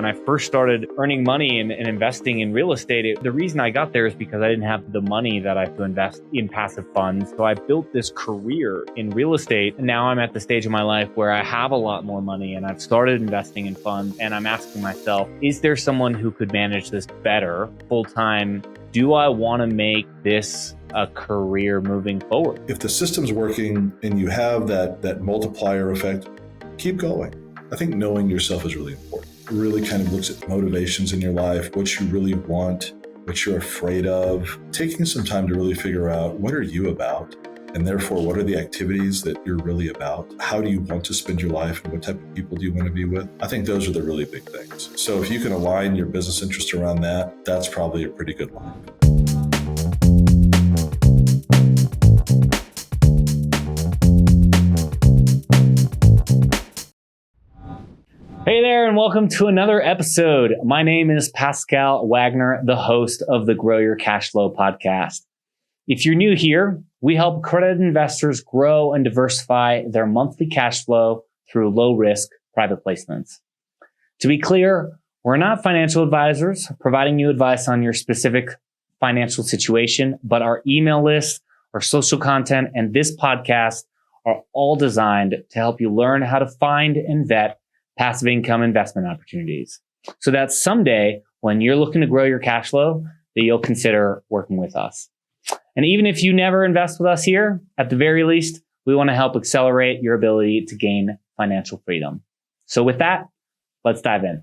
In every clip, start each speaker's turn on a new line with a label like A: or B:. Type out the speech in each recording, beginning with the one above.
A: when I first started earning money and investing in real estate, the reason I got there is because I didn't have the money that I have to invest in passive funds. So I built this career in real estate. And now I'm at the stage of my life where I have a lot more money and I've started investing in funds. And I'm asking myself, is there someone who could manage this better full time? Do I want to make this a career moving forward?
B: If the system's working and you have that multiplier effect, keep going. I think knowing yourself is really important. It really kind of looks at motivations in your life, what you really want, what you're afraid of, taking some time to really figure out what are you about, and therefore what are the activities that you're really about? How do you want to spend your life and what type of people do you want to be with? I think those are the really big things. So if you can align your business interest around that, that's probably a pretty good life.
A: Hey there, and welcome to another episode. My name is Pascal Wagner, the host of the Grow Your Cashflow Podcast. If you're new here, we help accredited investors grow and diversify their monthly cash flow through low-risk private placements. To be clear, we're not financial advisors providing you advice on your specific financial situation, but our email list, our social content, and this podcast are all designed to help you learn how to find and vet passive income investment opportunities, so that someday when you're looking to grow your cash flow, that you'll consider working with us. And even if you never invest with us here, at the very least, we want to help accelerate your ability to gain financial freedom. So with that, let's dive in.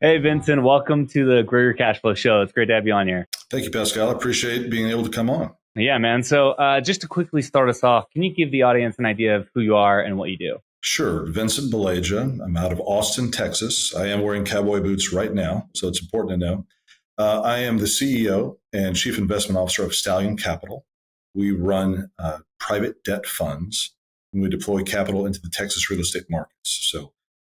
A: Hey, Vincent, welcome to the Grow Your Cashflow show. It's great to have you on here.
B: Thank you, Pascal. I appreciate being able to come on.
A: Yeah, man. So just to quickly start us off, can you give the audience an idea of who you are and what you do?
B: Sure. Vincent Balagia. I'm out of Austin, Texas. I am wearing cowboy boots right now, so it's important to know. I am the CEO and Chief Investment Officer of Stallion Capital. We run private debt funds, and we deploy capital into the Texas real estate markets. So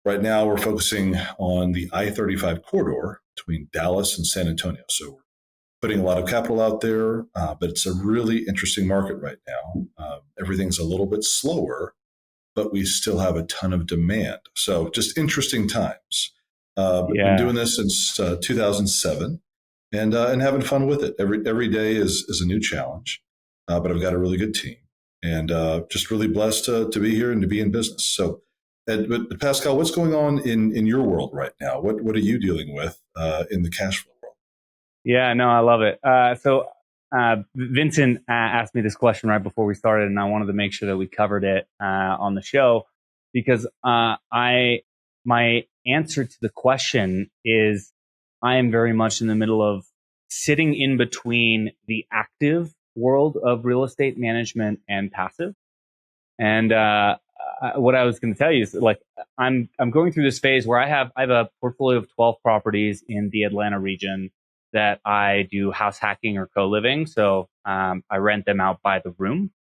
B: right now we're focusing on the I-35 corridor between Dallas and San Antonio. So we're putting a lot of capital out there, but it's a really interesting market right now. Everything's a little bit slower, but we still have a ton of demand. So just interesting times. Been doing this since 2007 and having fun with it. Every day is a new challenge, but I've got a really good team and just really blessed to be here and to be in business. So, but Pascal, what's going on in your world right now? What are you dealing with in the cash flow world?
A: Yeah, no, I love it. So Vincent asked me this question right before we started, and I wanted to make sure that we covered it on the show because my answer to the question is I am very much in the middle of sitting in between the active world of real estate management and passive. And what I was going to tell you is like I'm going through this phase where I have a portfolio of 12 properties in the Atlanta region that I do house hacking or co-living. So I rent them out by the room.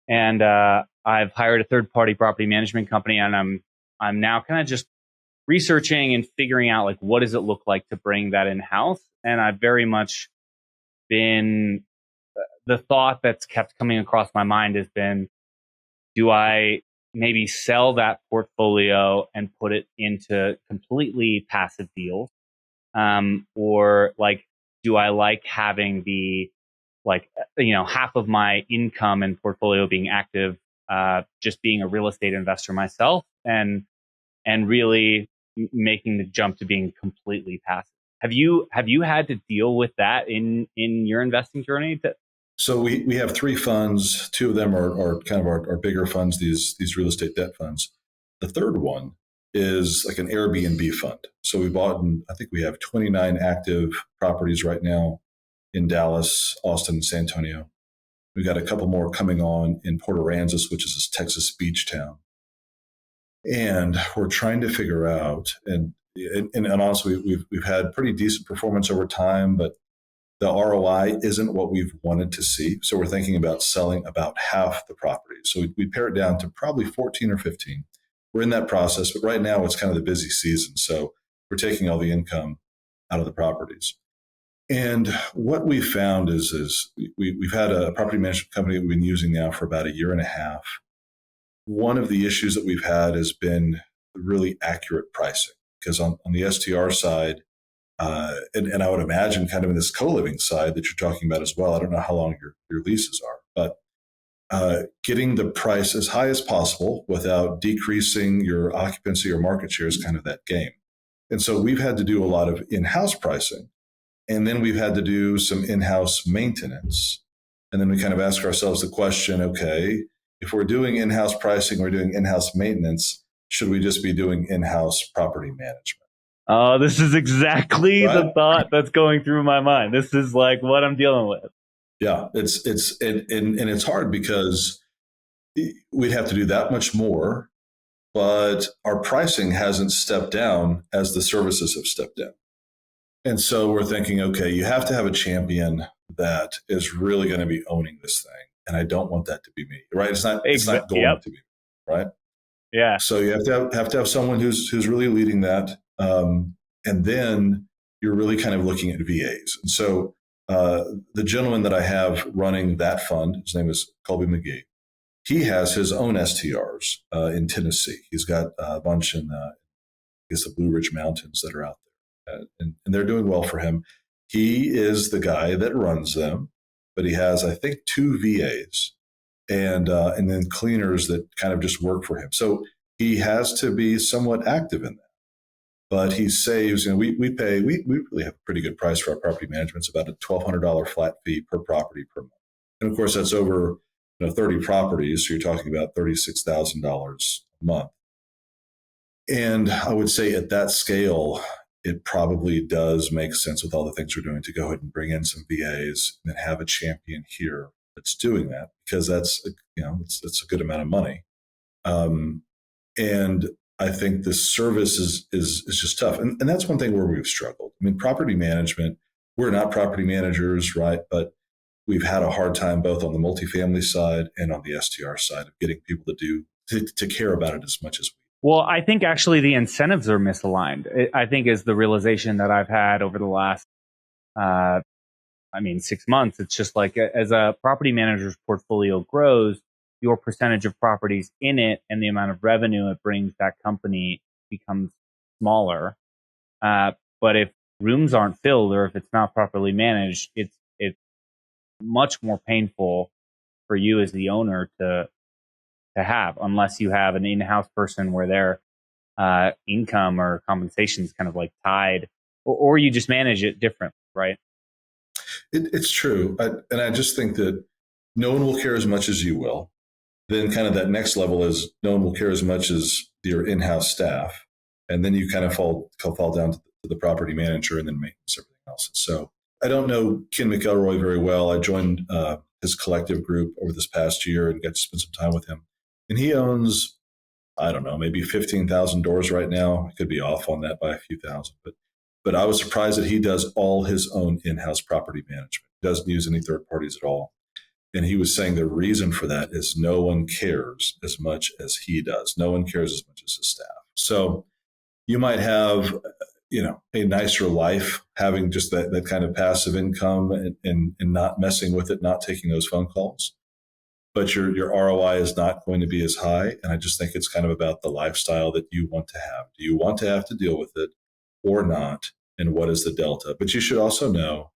A: And I've hired a third-party property management company, and I'm now kind of just researching and figuring out like what does it look like to bring that in-house. And I've very much been the thought that's kept coming across my mind has been, do I maybe sell that portfolio and put it into completely passive deals? Or like, do I like having the, like, half of my income and portfolio being active, just being a real estate investor myself and really making the jump to being completely passive? Have you had to deal with that in your investing journey?
B: So we have three funds. Two of them are kind of our bigger funds, these real estate debt funds. The third one is like an Airbnb fund. So we bought, I think we have 29 active properties right now in Dallas, Austin, and San Antonio. We got a couple more coming on in Port Aransas, which is this Texas beach town. And we're trying to figure out, and honestly, we've had pretty decent performance over time, but the ROI isn't what we've wanted to see. So we're thinking about selling about half the properties. So we pare it down to probably 14 or 15. We're in that process, but right now it's kind of the busy season. So we're taking all the income out of the properties. And what we found is we've had a property management company we've been using now for about a year and a half. One of the issues that we've had has been really accurate pricing. because on the STR side, and I would imagine kind of in this co-living side that you're talking about as well. I don't know how long your leases are, but getting the price as high as possible without decreasing your occupancy or market share is kind of that game. And so we've had to do a lot of in-house pricing, and then we've had to do some in-house maintenance. And then we kind of ask ourselves the question, okay, if we're doing in-house pricing, we're doing in-house maintenance, should we just be doing in-house property management?
A: Oh, this is exactly
B: Right?
A: the thought that's going through my mind. This is like what I'm dealing with.
B: Yeah, it's hard because we'd have to do that much more, but our pricing hasn't stepped down as the services have stepped down. And so we're thinking, okay, you have to have a champion that is really going to be owning this thing. And I don't want that to be me, right? It's not going to be, right?
A: Yeah.
B: So you have to have someone who's really leading that. And then you're really kind of looking at VAs. And so the gentleman that I have running that fund, his name is Colby McGee. He has his own STRs in Tennessee. He's got a bunch in, the Blue Ridge Mountains that are out there, and they're doing well for him. He is the guy that runs them, but he has, I think, 2 VAs and then cleaners that kind of just work for him. So he has to be somewhat active in that. But he saves, we really have a pretty good price for our property management. It's about a $1,200 flat fee per property per month. And of course, that's over 30 properties. So you're talking about $36,000 a month. And I would say at that scale, it probably does make sense with all the things we're doing to go ahead and bring in some VAs and have a champion here that's doing that, because that's, it's a good amount of money. And I think the service is just tough. And that's one thing where we've struggled. I mean, property management, we're not property managers, right? But we've had a hard time both on the multifamily side and on the STR side of getting people to care about it as much as we.
A: Well, I think actually the incentives are misaligned. I think is the realization that I've had over the last, 6 months. It's just like as a property manager's portfolio grows, your percentage of properties in it and the amount of revenue it brings that company becomes smaller. But if rooms aren't filled or if it's not properly managed, it's much more painful for you as the owner to have, unless you have an in-house person where their income or compensation is kind of like tied, or you just manage it differently, right?
B: It's true. And I just think that no one will care as much as you will. Then kind of that next level is no one will care as much as your in-house staff. And then you kind of fall down to the property manager and then maintenance, everything else. So I don't know Ken McElroy very well. I joined his collective group over this past year and got to spend some time with him. And he owns, I don't know, maybe 15,000 doors right now. I could be off on that by a few thousand. But I was surprised that he does all his own in-house property management. He doesn't use any third parties at all. And he was saying the reason for that is no one cares as much as he does. No one cares as much as his staff. So you might have, a nicer life having just that kind of passive income and not messing with it, not taking those phone calls. But your ROI is not going to be as high. And I just think it's kind of about the lifestyle that you want to have. Do you want to have to deal with it or not? And what is the delta? But you should also know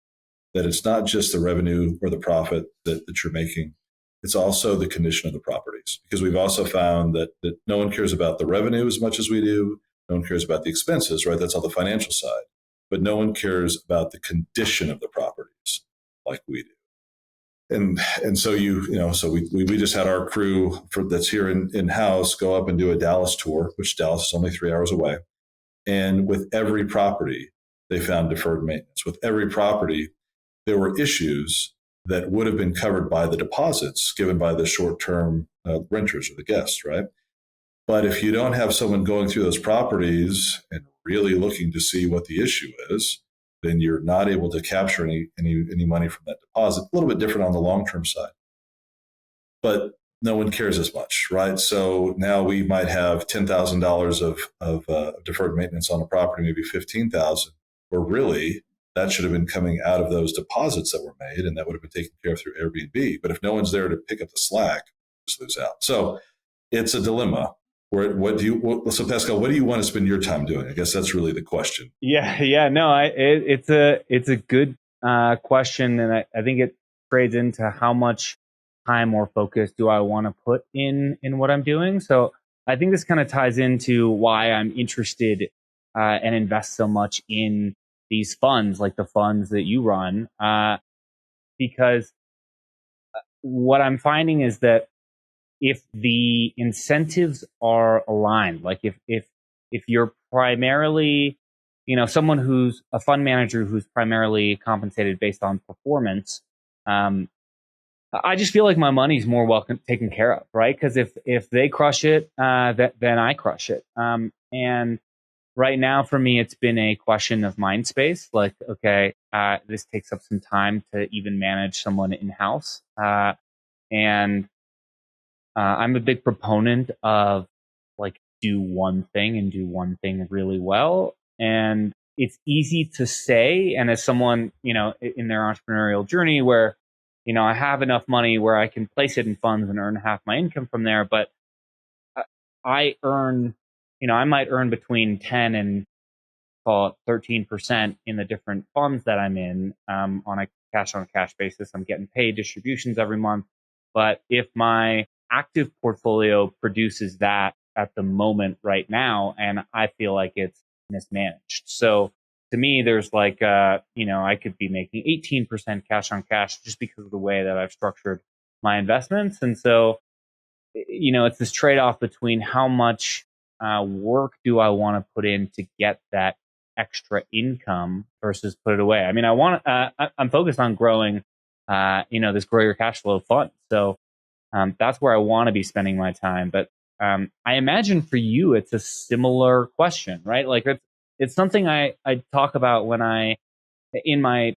B: that it's not just the revenue or the profit that you're making. It's also the condition of the properties, because we've also found that no one cares about the revenue as much as we do. No one cares about the expenses, right? That's all the financial side. But no one cares about the condition of the properties like we do. And so so we just had our crew that's here in-house go up and do a Dallas tour, which Dallas is only 3 hours away. And with every property, they found deferred maintenance. With every property, there were issues that would have been covered by the deposits given by the short-term renters or the guests, right? But if you don't have someone going through those properties and really looking to see what the issue is, then you're not able to capture any money from that deposit. A little bit different on the long-term side. But no one cares as much, right? So now we might have $10,000 of deferred maintenance on a property, maybe $15,000, where really that should have been coming out of those deposits that were made, and that would have been taken care of through Airbnb. But if no one's there to pick up the slack, just lose out. So it's a dilemma. So Pascal, what do you want to spend your time doing? I guess that's really the question.
A: Yeah. No, it's a good question, and I think it trades into how much time or focus do I want to put in what I'm doing. So I think this kind of ties into why I'm interested and invest so much in these funds, like the funds that you run, because what I'm finding is that if the incentives are aligned, like if you're primarily, someone who's a fund manager who's primarily compensated based on performance, um, I just feel like my money's more well taken care of, right? Because if they crush it, then I crush it. And right now for me, it's been a question of mind space. Like, okay, this takes up some time to even manage someone in house, and I'm a big proponent of like do one thing and do one thing really well. And it's easy to say. And as someone, in their entrepreneurial journey where, I have enough money where I can place it in funds and earn half my income from there. But I earn, I might earn between 10 and call it 13% in the different funds that I'm in on a cash basis. I'm getting paid distributions every month. But if my active portfolio produces that at the moment right now, and I feel like it's mismanaged. So to me, there's like, I could be making 18% cash on cash just because of the way that I've structured my investments. And so, it's this trade-off between how much work do I want to put in to get that extra income versus put it away. I mean, I'm focused on growing, this Grow Your Cashflow fund. So that's where I want to be spending my time. But I imagine for you, it's a similar question, right? Like it's something I talk about in my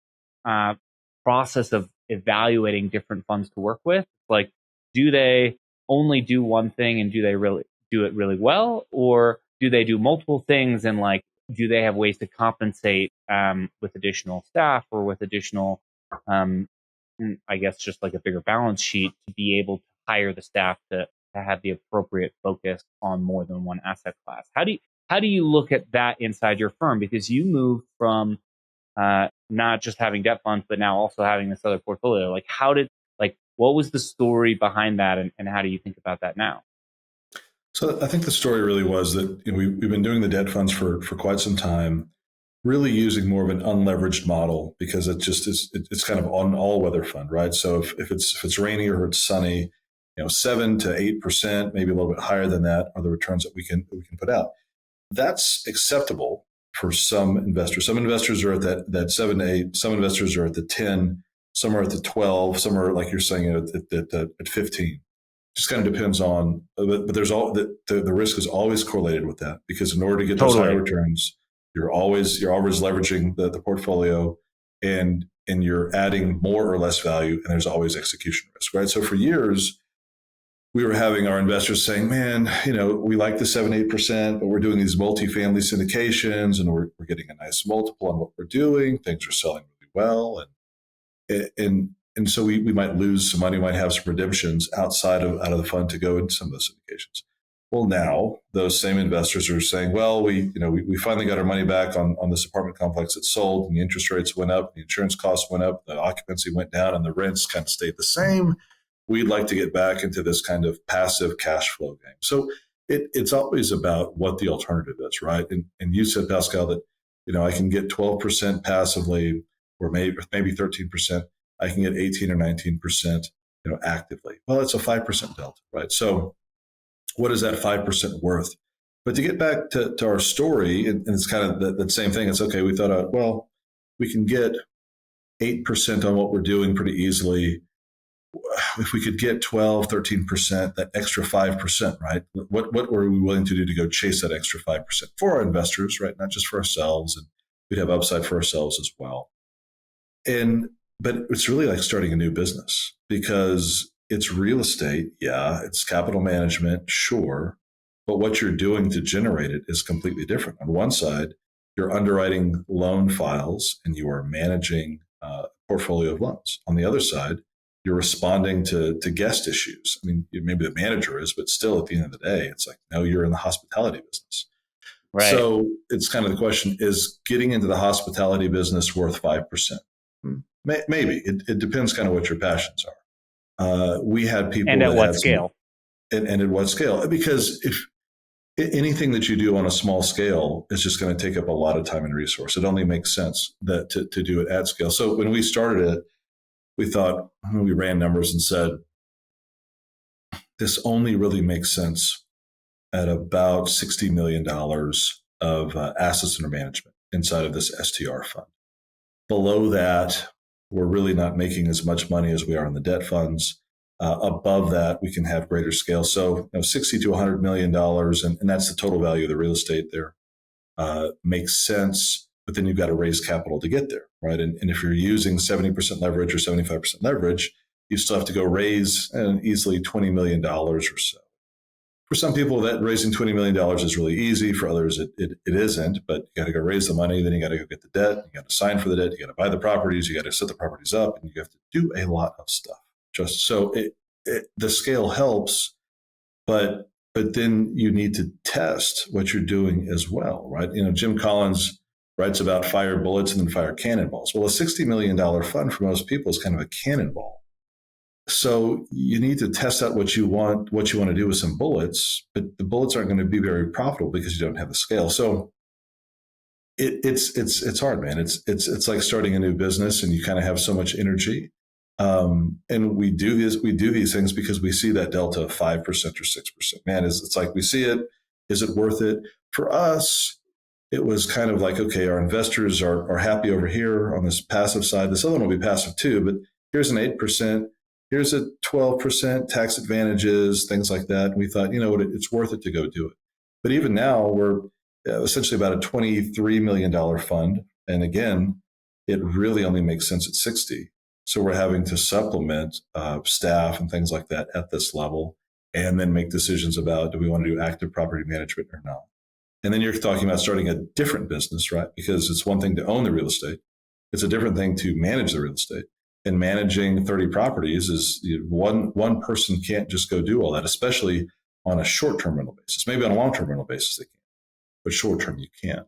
A: process of evaluating different funds to work with. Like, do they only do one thing and do they really do it really well? Or do they do multiple things and like, do they have ways to compensate with additional staff or with additional, I guess, just like a bigger balance sheet to be able to hire the staff to have the appropriate focus on more than one asset class? How do you look at that inside your firm? Because you moved from not just having debt funds, but now also having this other portfolio. Like, what was the story behind that, and how do you think about that now?
B: So I think the story really was that we've been doing the debt funds for quite some time, really using more of an unleveraged model because it's kind of an all-weather fund, right? So if it's rainy or it's sunny, 7 to 8%, maybe a little bit higher than that, are the returns that we can put out. That's acceptable for some investors. Some investors are at that 7 to 8. Some investors are at the 10. Some are at the 12. Some are, like you're saying, at 15. Just kind of depends on, but there's the risk is always correlated with that because in order to get those higher returns, you're always leveraging the portfolio and you're adding more or less value, and there's always execution risk, right? So for years, we were having our investors saying, man, we like the 7-8%, but we're doing these multifamily syndications and we're getting a nice multiple on what we're doing. Things are selling really well. And so we might lose some money, might have some redemptions out of the fund to go into some of those syndications. Well, now those same investors are saying, well, we finally got our money back on this apartment complex that sold, and the interest rates went up, the insurance costs went up, the occupancy went down, and the rents kind of stayed the same. We'd like to get back into this kind of passive cash flow game. So it's always about what the alternative is, right? And you said, Pascal, that I can get 12% passively, or maybe 13%. I can get 18 or 19%, actively. Well, it's a 5% delta, right? So what is that 5% worth? But to get back to our story, and it's kind of the same thing. It's okay. We thought, well, we can get 8% on what we're doing pretty easily. If we could get 12, 13%, that extra 5%, right? What were we willing to do to go chase that extra 5% for our investors, right? Not just for ourselves, and we'd have upside for ourselves as well. But it's really like starting a new business because it's real estate. Yeah, it's capital management, sure. But what you're doing to generate it is completely different. On one side, you're underwriting loan files and you are managing a portfolio of loans. On the other side, You're responding to guest issues. I mean, maybe the manager is, but still at the end of the day, it's like, no, you're in the hospitality business.
A: Right.
B: So it's kind of the question, is getting into the hospitality business worth 5%? Maybe. It depends kind of what your passions are. We had people
A: And at
B: that
A: what
B: had
A: scale?
B: and at what scale? Because if anything that you do on a small scale is just going to take up a lot of time and resource. It only makes sense that to do it at scale. So when we started it, we thought, we ran numbers and said, this only really makes sense at about $60 million of assets under management inside of this STR fund. Below that, we're really not making as much money as we are in the debt funds. Above that, we can have greater scale. So 60 to $100 million, and that's the total value of the real estate there, makes sense. But then you've got to raise capital to get there, right? And if you're using 70% leverage or 75% leverage, you still have to go raise easily $20 million or so. For some people, that raising $20 million is really easy. For others, it isn't. But you got to go raise the money, then you got to go get the debt, you got to sign for the debt, you got to buy the properties, you got to set the properties up, and you have to do a lot of stuff. Just so the scale helps, but then you need to test what you're doing as well, right? Jim Collins writes about fire bullets and then fire cannonballs. Well, a $60 million fund for most people is kind of a cannonball. So you need to test out what you want to do with some bullets, but the bullets aren't going to be very profitable because you don't have the scale. So it's hard, man. It's like starting a new business, and you kind of have so much energy. And we do these things because we see that delta of 5% or 6%. Man, it's like we see it. Is it worth it? For us, it was kind of like, okay, our investors are happy over here on this passive side. This other one will be passive too, but here's an 8%. Here's a 12% tax advantages, things like that. And we thought, it's worth it to go do it. But even now, we're essentially about a $23 million fund. And again, it really only makes sense at 60. So we're having to supplement staff and things like that at this level, and then make decisions about, do we want to do active property management or not? And then you're talking about starting a different business, right? Because it's one thing to own the real estate. It's a different thing to manage the real estate. And managing 30 properties is one person can't just go do all that, especially on a short-term rental basis. Maybe on a long-term rental basis they can, but short-term you can't.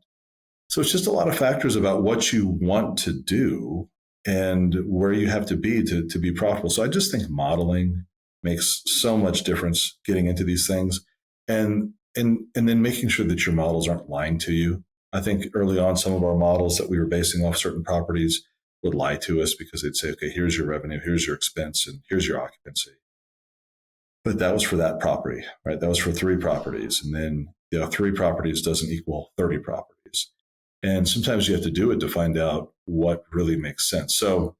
B: So it's just a lot of factors about what you want to do and where you have to be be profitable. So I just think modeling makes so much difference getting into these things, and then making sure that your models aren't lying to you. I think early on, some of our models that we were basing off certain properties would lie to us because they'd say, okay, here's your revenue, here's your expense, and here's your occupancy. But that was for that property, right? That was for 3 properties. And then 3 properties doesn't equal 30 properties. And sometimes you have to do it to find out what really makes sense. So,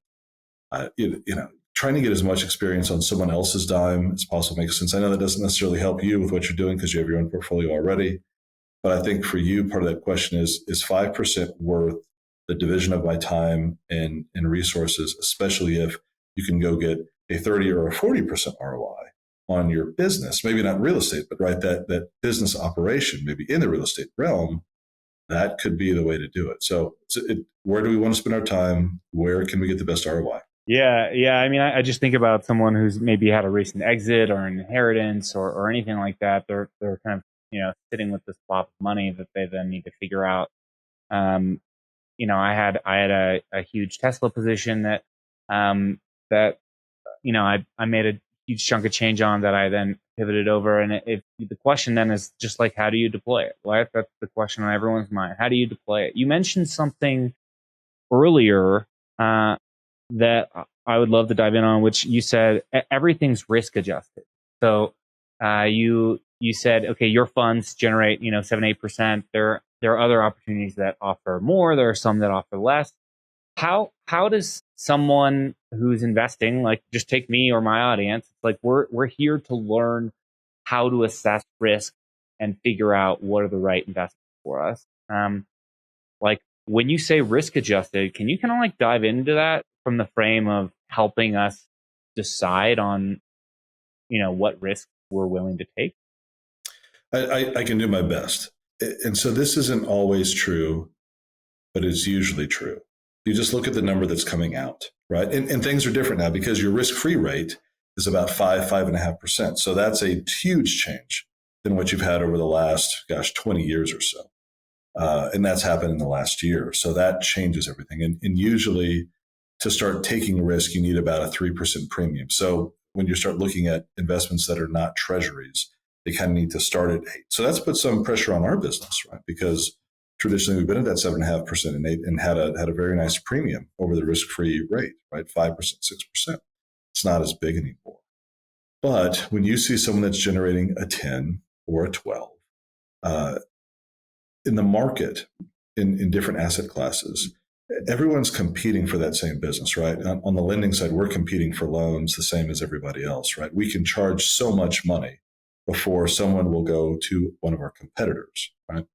B: trying to get as much experience on someone else's dime as possible makes sense. I know that doesn't necessarily help you with what you're doing because you have your own portfolio already. But I think for you, part of that question is 5% worth the division of my time and resources, especially if you can go get a 30 or a 40% ROI on your business, maybe not real estate, but right, that business operation, maybe in the real estate realm, that could be the way to do it. So where do we want to spend our time? Where can we get the best ROI?
A: Yeah. I mean, I just think about someone who's maybe had a recent exit or an inheritance or anything like that. They're kind of, sitting with this plop of money that they then need to figure out. I had a huge Tesla position that I made a huge chunk of change on that I then pivoted over. And the question then is just like, how do you deploy it? Right? That's the question on everyone's mind. How do you deploy it? You mentioned something earlier that I would love to dive in on, which you said everything's risk adjusted. So you said, okay, your funds generate 7-8%. There are other opportunities that offer more. There are some that offer less. How does someone who's investing, like just take me or my audience, like we're here to learn how to assess risk and figure out what are the right investments for us. Like when you say risk adjusted, can you kind of like dive into that from the frame of helping us decide on, what risk we're willing to take?
B: I can do my best. And so this isn't always true, but it's usually true. You just look at the number that's coming out, right? And things are different now because your risk-free rate is about 5.5%. So that's a huge change than what you've had over the last, 20 years or so. And that's happened in the last year. So that changes everything. And usually to start taking risk, you need about a 3% premium. So when you start looking at investments that are not treasuries, they kind of need to start at 8. So that's put some pressure on our business, right? Because traditionally we've been at that 7.5% and 8 and had a very nice premium over the risk-free rate, right? 5%, 6%. It's not as big anymore. But when you see someone that's generating a 10 or a 12, in the market, in different asset classes, everyone's competing for that same business, right? On the lending side, we're competing for loans the same as everybody else, right? We can charge so much money before someone will go to one of our competitors, right?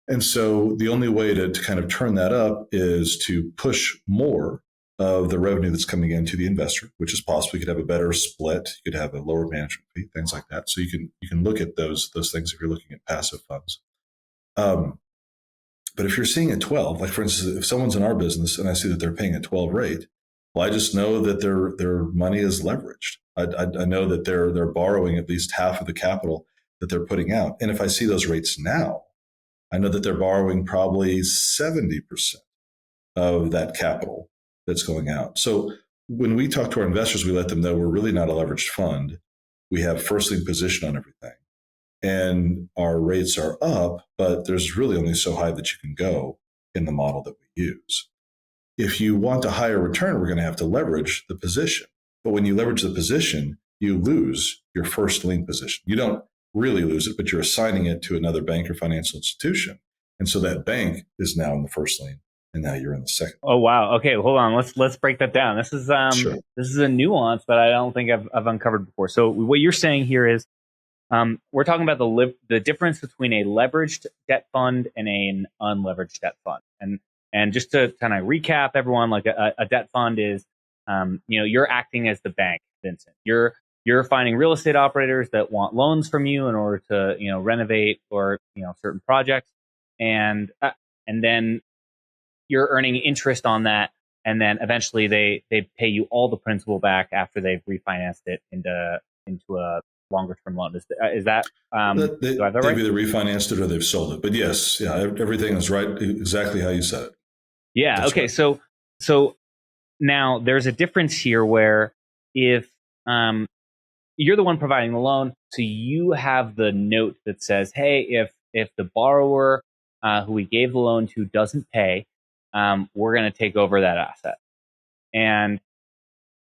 B: And so the only way to kind of turn that up is to push more of the revenue that's coming into the investor, which is possible. You could have a better split. You could have a lower management fee, things like that. So you can look at those things if you're looking at passive funds. But if you're seeing a 12, like for instance, if someone's in our business and I see that they're paying a 12 rate, well, I just know that their money is leveraged. I know that they're borrowing at least half of the capital that they're putting out. And if I see those rates now, I know that they're borrowing probably 70% of that capital that's going out. So when we talk to our investors, we let them know we're really not a leveraged fund. We have first lien position on everything. And our rates are up, but there's really only so high that you can go in the model that we use. If you want a higher return, we're going to have to leverage the position. But when you leverage the position, you lose your first lien position. You don't really lose it, but you're assigning it to another bank or financial institution. And so that bank is now in the first lien, and now you're in the second.
A: Oh, wow. Okay, hold on. Let's break that down. This is
B: Sure.
A: This is a nuance that I don't think I've uncovered before. So what you're saying here is we're talking about the difference between a leveraged debt fund and an unleveraged debt fund. And just to kind of recap, everyone, like a debt fund is, you're acting as the bank, Vincent. You're finding real estate operators that want loans from you in order to, renovate or, certain projects. And then you're earning interest on that. And then eventually they pay you all the principal back after they've refinanced it into a longer term loan. Is that, do I have that right?
B: They've either refinanced it or they've sold it. But yes, yeah, everything is right, exactly how you said it.
A: Yeah. That's okay. Right. So now there's a difference here where if you're the one providing the loan, so you have the note that says, hey, if the borrower who we gave the loan to doesn't pay, we're going to take over that asset. And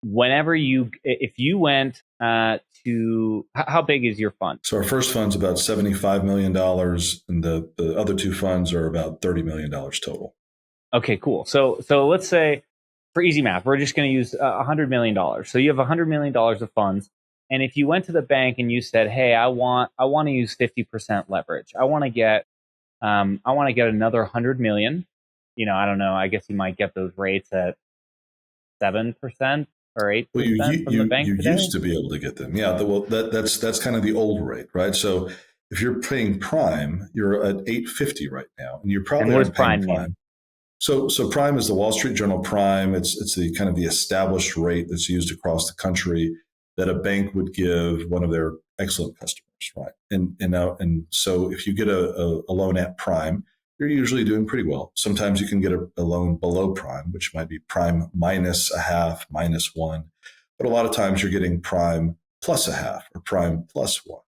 A: if you went to, how big is your fund?
B: So our first fund's about $75 million, and the other two funds are about $30 million total.
A: Okay, cool. So let's say, for easy math, we're just going to use $100 million. So you have $100 million of funds. And if you went to the bank and you said, hey, I want to use 50% leverage. I want to get another 100 million. I don't know. I guess you might get those rates at 7% or 8%
B: well,
A: from the bank
B: you
A: today?
B: Used to be able to get them. Yeah, that's kind of the old rate, right? So if you're paying prime, you're at 850 right now, and you're probably
A: what does prime mean?
B: So prime is the Wall Street Journal prime. It's the kind of the established rate that's used across the country that a bank would give one of their excellent customers, right? And so if you get a loan at prime, you're usually doing pretty well. Sometimes you can get a loan below prime, which might be prime minus a half, minus one. But a lot of times you're getting prime plus a half or prime plus one.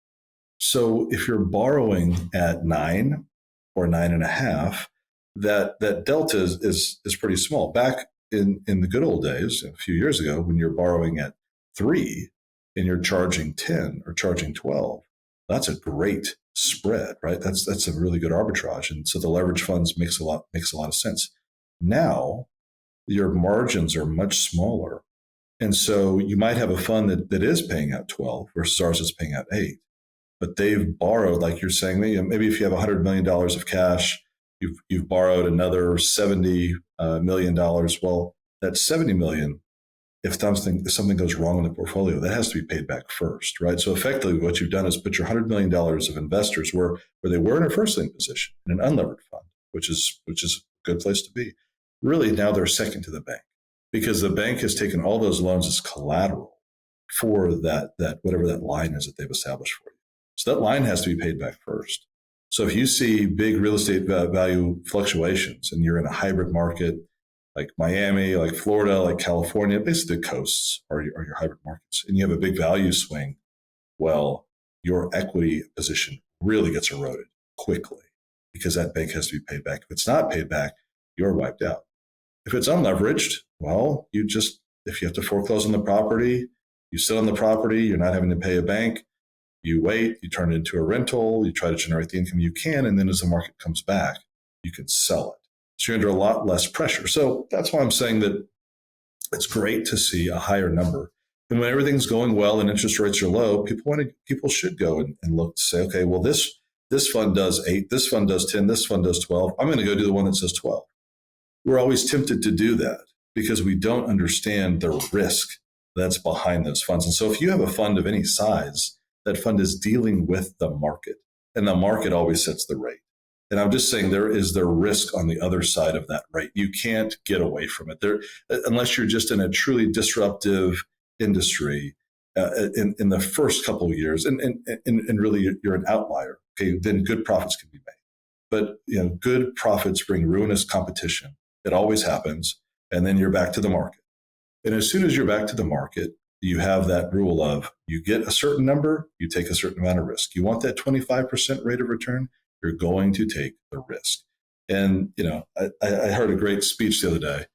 B: So if you're borrowing at 9 or 9.5, that delta is pretty small. Back in the good old days, a few years ago, when you're borrowing at 3 and you're charging 10 or charging 12, that's a great spread, right? That's a really good arbitrage. And so the leverage funds makes a lot of sense. Now your margins are much smaller. And so you might have a fund that is paying out 12 versus ours is paying out 8. But they've borrowed, like you're saying, maybe if you have $100 million of cash, you've borrowed another $70 million. Well, that $70 million, if something goes wrong in the portfolio, that has to be paid back first, right? So effectively what you've done is put your $100 million of investors where they were in a first lien position in an unlevered fund, which is a good place to be. really now they're second to the bank because the bank has taken all those loans as collateral for that whatever that line is that they've established for you. So that line has to be paid back first. So if you see big real estate value fluctuations and you're in a hybrid market like Miami, like Florida, like California, basically the coasts are your hybrid markets, and you have a big value swing, well, your equity position really gets eroded quickly because that bank has to be paid back. If it's not paid back, you're wiped out. If it's unleveraged, well, if you have to foreclose on the property, you sit on the property, you're not having to pay a bank, you wait, you turn it into a rental, you try to generate the income you can, and then as the market comes back, you can sell it. So you're under a lot less pressure. So that's why I'm saying that it's great to see a higher number. And when everything's going well and interest rates are low, people should go and look to say, okay, well, this fund does 8, this fund does 10, this fund does 12. I'm going to go do the one that says 12. We're always tempted to do that because we don't understand the risk that's behind those funds. And so if you have a fund of any size, that fund is dealing with the market, and the market always sets the rate. And I'm just saying there is the risk on the other side of that rate. You can't get away from it there unless you're just in a truly disruptive industry in the first couple of years, and really you're an outlier. Okay, then good profits can be made, but good profits bring ruinous competition. It always happens, and then you're back to the market. And as soon as you're back to the market, you have that rule of you get a certain number, you take a certain amount of risk. You want that 25% rate of return, you're going to take the risk. And, I heard a great speech the other day.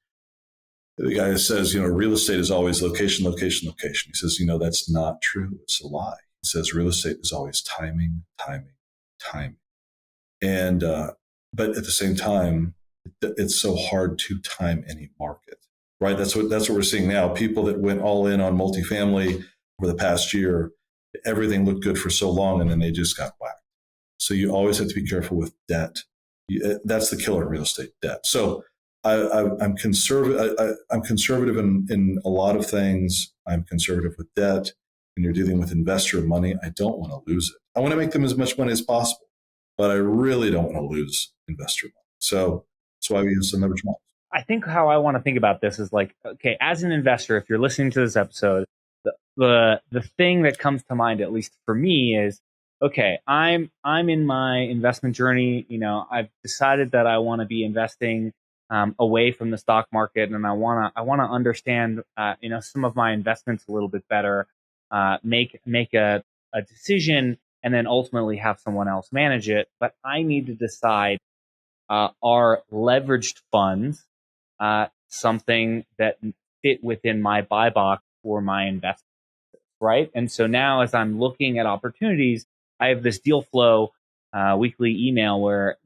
B: The guy says, real estate is always location, location, location. He says, that's not true. It's a lie. He says real estate is always timing, timing, timing. And, but at the same time, it's so hard to time any market. Right, that's what we're seeing now. People that went all in on multifamily over the past year, everything looked good for so long, and then they just got whacked. So you always have to be careful with debt. That's the killer in real estate, debt. So I'm conservative. I'm conservative in a lot of things. I'm conservative with debt. When you're dealing with investor money, I don't want to lose it. I want to make them as much money as possible, but I really don't want to lose investor money. So that's why we use some leverage models.
A: I think how I want to think about this is like, okay, as an investor, if you're listening to this episode, the thing that comes to mind, at least for me, is okay, I'm in my investment journey. I've decided that I want to be investing away from the stock market, and I want to understand some of my investments a little bit better, make a decision, and then ultimately have someone else manage it. But I need to decide, are leveraged funds something that fit within my buy box for my investment, right? And so now as I'm looking at opportunities, I have this deal flow weekly email where,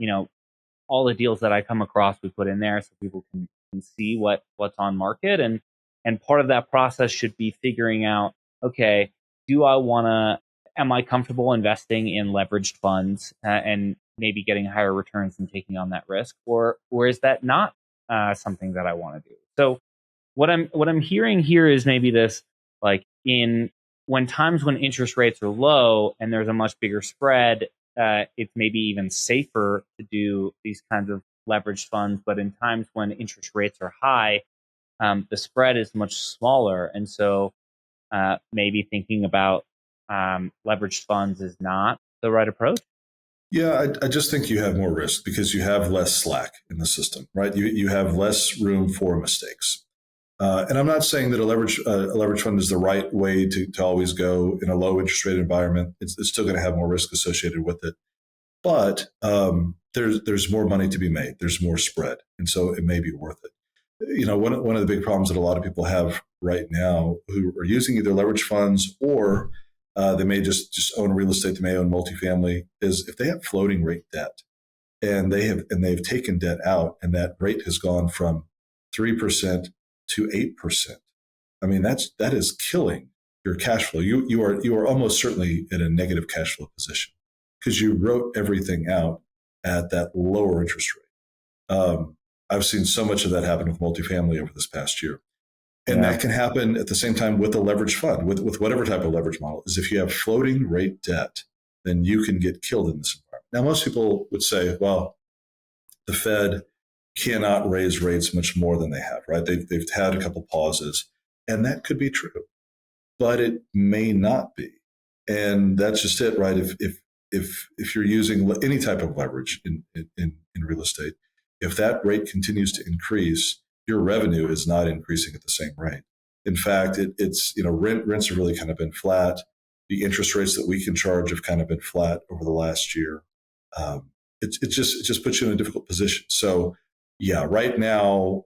A: all the deals that I come across, we put in there so people can see what's on market. And part of that process should be figuring out, okay, am I comfortable investing in leveraged funds and maybe getting higher returns and taking on that risk, or is that not something that I want to do? So what I'm hearing here is maybe this, like when times when interest rates are low and there's a much bigger spread, it's maybe even safer to do these kinds of leveraged funds. But in times when interest rates are high, the spread is much smaller, and so maybe thinking about leveraged funds is not the right approach.
B: Yeah, I just think you have more risk because you have less slack in the system, right? You have less room for mistakes. And I'm not saying that a leverage fund is the right way to always go in a low interest rate environment. It's still going to have more risk associated with it. But there's more money to be made. There's more spread. And so it may be worth it. One of the big problems that a lot of people have right now who are using either leverage funds or they may just own real estate, they may own multifamily, is if they have floating rate debt and they've taken debt out and that rate has gone from 3% to 8%. I mean, that is killing your cash flow. You are almost certainly in a negative cash flow position because you wrote everything out at that lower interest rate. I've seen so much of that happen with multifamily over this past year. And that can happen at the same time with a leverage fund, with whatever type of leverage model. Is if you have floating rate debt, then you can get killed in this environment. Now, most people would say, well, the Fed cannot raise rates much more than they have, right? They've had a couple pauses, and that could be true, but it may not be. And that's just it, right? If you're using any type of leverage in real estate, if that rate continues to increase, your revenue is not increasing at the same rate. In fact, it's rents have really kind of been flat. The interest rates that we can charge have kind of been flat over the last year. It just puts you in a difficult position. So yeah, right now,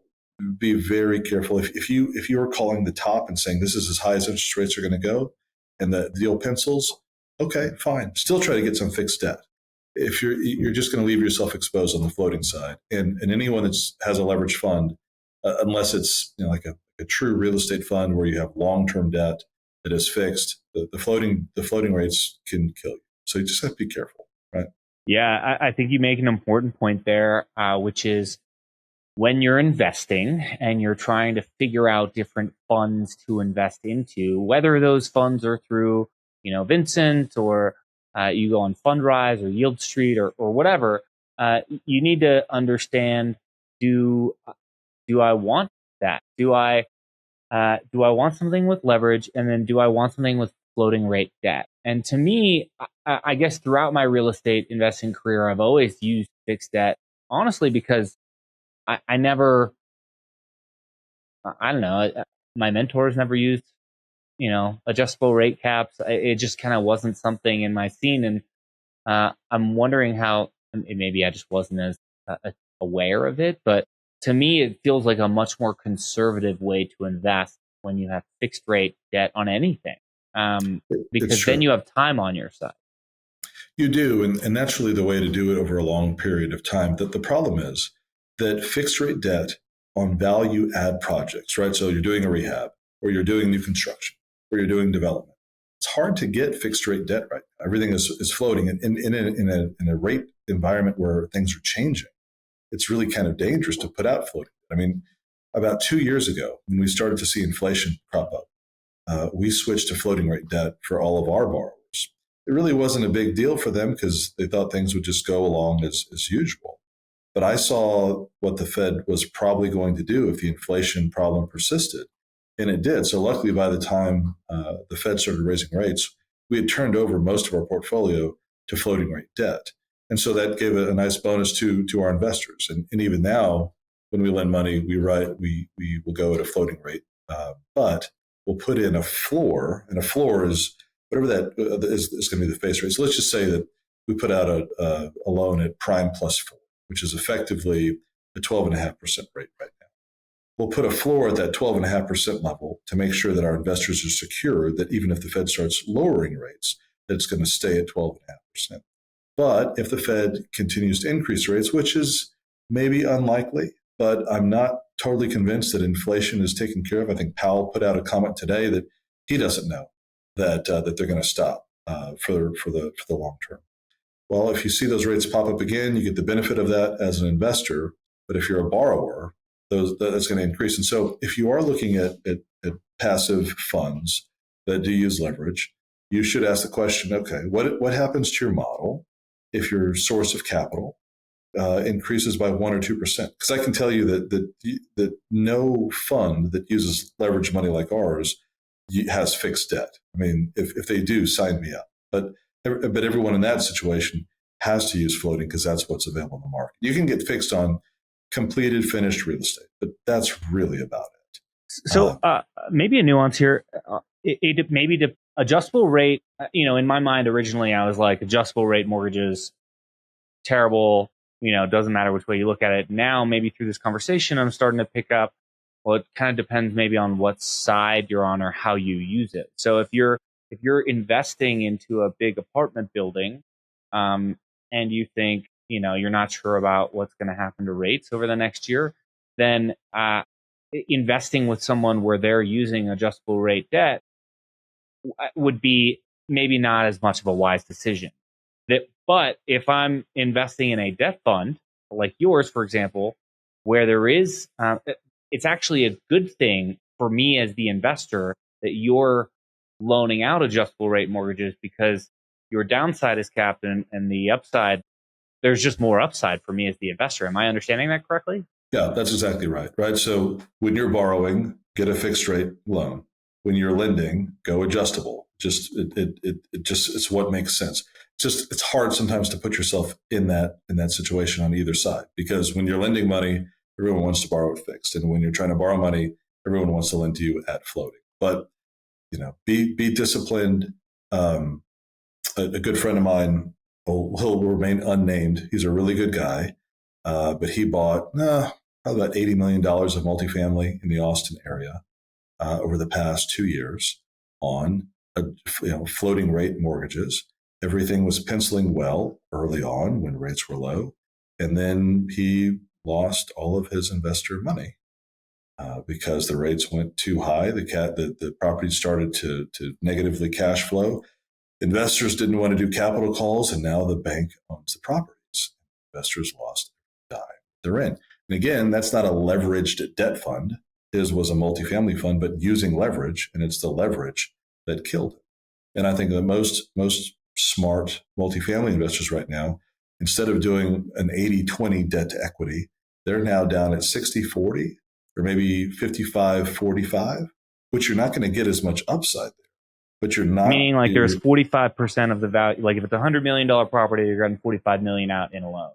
B: be very careful. If you are calling the top and saying this is as high as interest rates are going to go, and the deal pencils, okay, fine. Still try to get some fixed debt. If you're just going to leave yourself exposed on the floating side, and anyone that has a leveraged fund, unless it's like a true real estate fund where you have long-term debt that is fixed, the floating rates can kill you. So you just have to be careful, right?
A: Yeah, I think you make an important point there, which is when you're investing and you're trying to figure out different funds to invest into, whether those funds are through, Vincent, or you go on Fundrise or Yield Street or whatever, you need to understand, do I want that? Do I want something with leverage? And then do I want something with floating rate debt? And to me, I guess throughout my real estate investing career, I've always used fixed debt, honestly, because I never, I don't know, my mentors never used, adjustable rate caps. It just kind of wasn't something in my scene. And I'm wondering how, maybe I just wasn't as aware of it, but to me, it feels like a much more conservative way to invest when you have fixed rate debt on anything, because then you have time on your side.
B: You do, and that's really the way to do it over a long period of time. That the problem is that fixed rate debt on value add projects, right? So you're doing a rehab, or you're doing new construction, or you're doing development. It's hard to get fixed rate debt right now. Everything is floating, and in a rate environment where things are changing, it's really kind of dangerous to put out floating. I mean, about 2 years ago, when we started to see inflation crop up, we switched to floating rate debt for all of our borrowers. It really wasn't a big deal for them because they thought things would just go along as usual. But I saw what the Fed was probably going to do if the inflation problem persisted, and it did. So luckily, by the time the Fed started raising rates, we had turned over most of our portfolio to floating rate debt. And so that gave a nice bonus to our investors. And even now, when we lend money, we will go at a floating rate, but we'll put in a floor, and a floor is whatever that is going to be the face rate. So let's just say that we put out a loan at prime plus 4, which is effectively a 12.5% rate right now. We'll put a floor at that 12.5% level to make sure that our investors are secure that even if the Fed starts lowering rates, that it's going to stay at 12.5%. But if the Fed continues to increase rates, which is maybe unlikely, but I'm not totally convinced that inflation is taken care of. I think Powell put out a comment today that he doesn't know that they're going to stop for the long term. Well, if you see those rates pop up again, you get the benefit of that as an investor. But if you're a borrower, that's going to increase. And so if you are looking at passive funds that do use leverage, you should ask the question, okay, what happens to your model if your source of capital increases by 1 or 2%? Because I can tell you that no fund that uses leverage money like ours has fixed debt. I mean, if they do, sign me up. But everyone in that situation has to use floating because that's what's available in the market. You can get fixed on completed, finished real estate, but that's really about it.
A: So maybe a nuance here. Maybe the adjustable rate, in my mind, originally I was like, adjustable rate mortgages, terrible, doesn't matter which way you look at it. Now, maybe through this conversation, I'm starting to pick up, well, it kind of depends maybe on what side you're on or how you use it. So if you're investing into a big apartment building, and you think, you're not sure about what's going to happen to rates over the next year, then investing with someone where they're using adjustable rate debt would be maybe not as much of a wise decision. But if I'm investing in a debt fund like yours, for example, where there is, it's actually a good thing for me as the investor that you're loaning out adjustable rate mortgages because your downside is capped and the upside, there's just more upside for me as the investor. Am I understanding that correctly?
B: Yeah, that's exactly right. Right. So when you're borrowing, get a fixed rate loan. When you're lending, go adjustable. It's what makes sense. It's hard sometimes to put yourself in that situation on either side, because when you're lending money, everyone wants to borrow it fixed, and when you're trying to borrow money, everyone wants to lend to you at floating. But be disciplined. A good friend of mine, he'll remain unnamed. He's a really good guy, but he bought probably about $80 million of multifamily in the Austin area over the past 2 years on floating rate mortgages. Everything was penciling well early on when rates were low, and then he lost all of his investor money because the rates went too high. The property started to negatively cash flow. Investors didn't want to do capital calls, and now the bank owns the properties. Investors lost their dime they're in. And again, that's not a leveraged debt fund. His was a multifamily fund, but using leverage, and it's the leverage that killed it. And I think the most smart multifamily investors right now, instead of doing an 80-20 debt to equity, they're now down at 60-40 or maybe 55-45, which you're not going to get as much upside there. But you're not,
A: meaning like there's 45% of the value. Like if it's $100 million property, you're getting $45 million out in a loan,